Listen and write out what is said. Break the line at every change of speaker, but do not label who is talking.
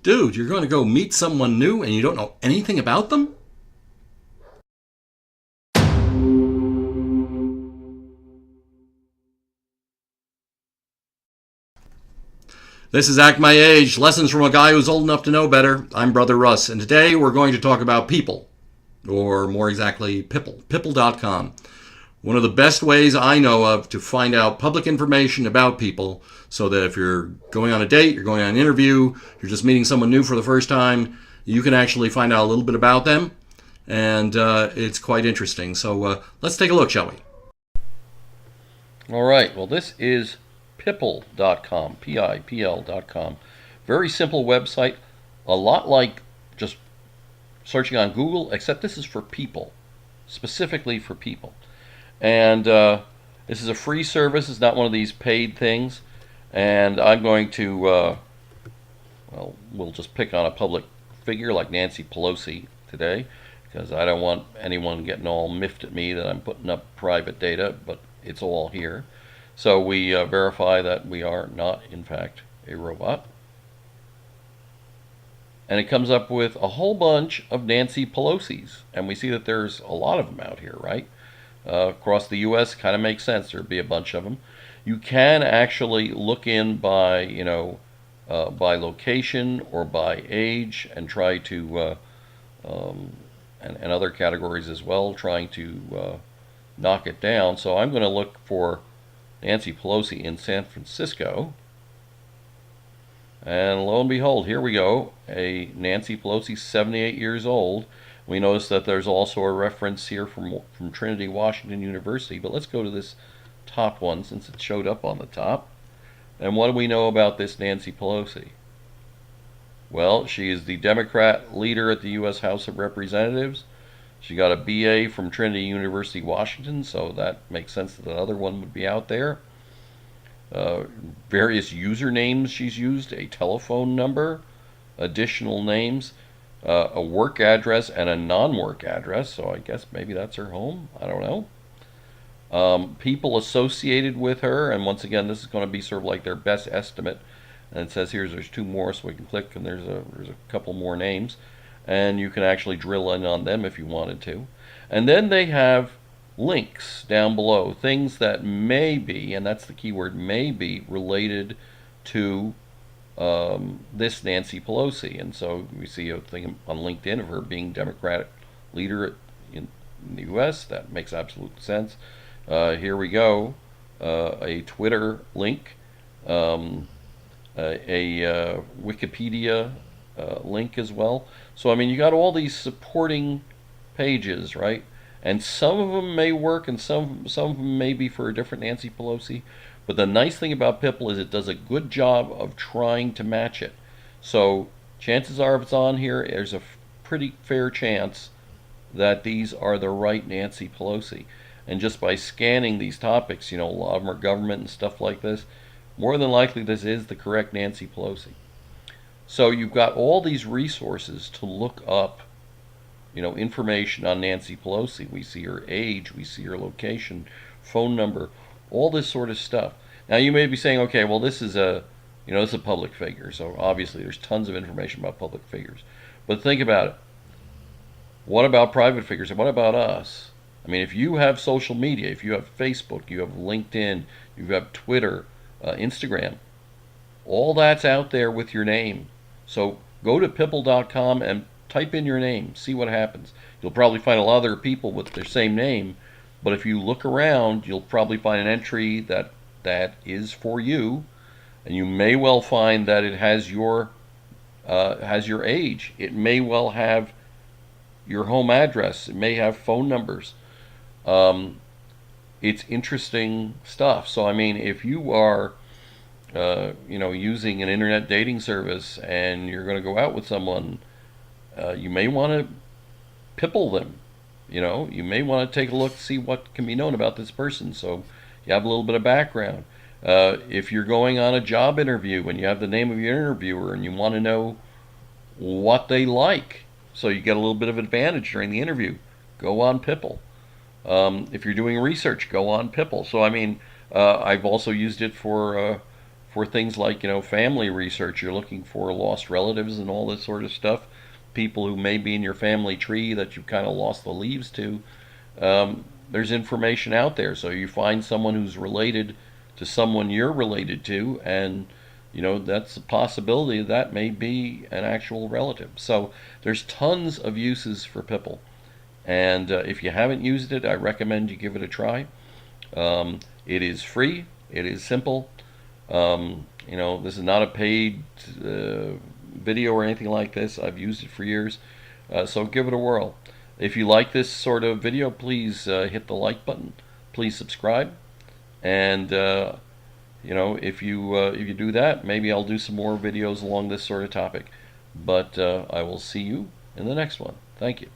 Dude, you're going to go meet someone new and you don't know anything about them? This is Act My Age, lessons from a guy who's old enough to know better. I'm Brother Russ, and today we're going to talk about people, or more exactly, Pipple. Pipple.com. One of the best ways I know of to find out public information about people so that if you're going on a date, you're going on an interview, you're just meeting someone new for the first time, you can actually find out a little bit about them, and it's quite interesting. So let's take a look, shall we?
All right, well, this is Pipple.com, Pipl.com. Very simple website, a lot like just searching on Google, except this is for people, specifically for people. And this is a free service, it's not one of these paid things. And I'm going to, well, we'll just pick on a public figure like Nancy Pelosi today, because I don't want anyone getting all miffed at me that I'm putting up private data, but it's all here. So we verify that we are not, in fact, a robot. And it comes up with a whole bunch of Nancy Pelosi's. And we see that there's a lot of them out here, right? Across the U.S., kind of makes sense. There'd be a bunch of them. You can actually look in by, by location or by age and try to, and other categories as well, trying to knock it down. So I'm going to look for Nancy Pelosi in San Francisco. And lo and behold, here we go. A Nancy Pelosi, 78 years old. We notice that there's also a reference here from Trinity Washington University. But let's go to this top one since it showed up on the top. And what do we know about this Nancy Pelosi? Well, she is the Democrat leader at the U.S. House of Representatives. She got a BA from Trinity University, Washington, so that makes sense that the other one would be out there. Various usernames she's used, a telephone number, additional names, a work address, and a non-work address, so I guess maybe that's her home. I don't know. People associated with her, and once again, this is going to be sort of like their best estimate. And it says here there's two more, so we can click, and there's a couple more names. And you can actually drill in on them if you wanted to. And then they have links down below, things that may be, and that's the key word, may be related to this Nancy Pelosi. And so we see a thing on LinkedIn of her being Democratic leader in the U.S. That makes absolute sense. Here we go, a Twitter link, a Wikipedia link as well. So I mean, you got all these supporting pages, right? And some of them may work, and some of them may be for a different Nancy Pelosi. But the nice thing about Pipple is it does a good job of trying to match it. So chances are, if it's on here, there's a pretty fair chance that these are the right Nancy Pelosi. And just by scanning these topics, a lot of them are government and stuff like this, more than likely this is the correct Nancy Pelosi. So you've got all these resources to look up, information on Nancy Pelosi. We see her age, we see her location, phone number, all this sort of stuff. Now you may be saying, okay, well this is this is a public figure, so obviously there's tons of information about public figures. But think about it. What about private figures? And what about us? I mean, if you have social media, if you have Facebook, you have LinkedIn, you have Twitter, Instagram, all that's out there with your name. So go to Pipple.com and type in your name, see what happens. You'll probably find a lot of other people with their same name, but if you look around, you'll probably find an entry that is for you, and you may well find that it has your age. It may well have your home address. It may have phone numbers. It's interesting stuff. So I mean, if you are using an internet dating service and you're going to go out with someone, you may want to pipple them. You may want to take a look to see what can be known about this person, so you have a little bit of background. If you're going on a job interview and you have the name of your interviewer and you want to know what they like, so you get a little bit of advantage during the interview, go on Pipple. If you're doing research, go on Pipple. So I mean, I've also used it for for things like, family research. You're looking for lost relatives and all this sort of stuff, people who may be in your family tree that you've kind of lost the leaves to. There's information out there. So you find someone who's related to someone you're related to, and that's a possibility that may be an actual relative. So there's tons of uses for Pipple, and if you haven't used it, I recommend you give it a try. It is free. It is simple. This is not a paid video or anything like this. I've used it for years, so give it a whirl. If you like this sort of video, please hit the like button. Please subscribe, and if you do that, maybe I'll do some more videos along this sort of topic. But I will see you in the next one. Thank you.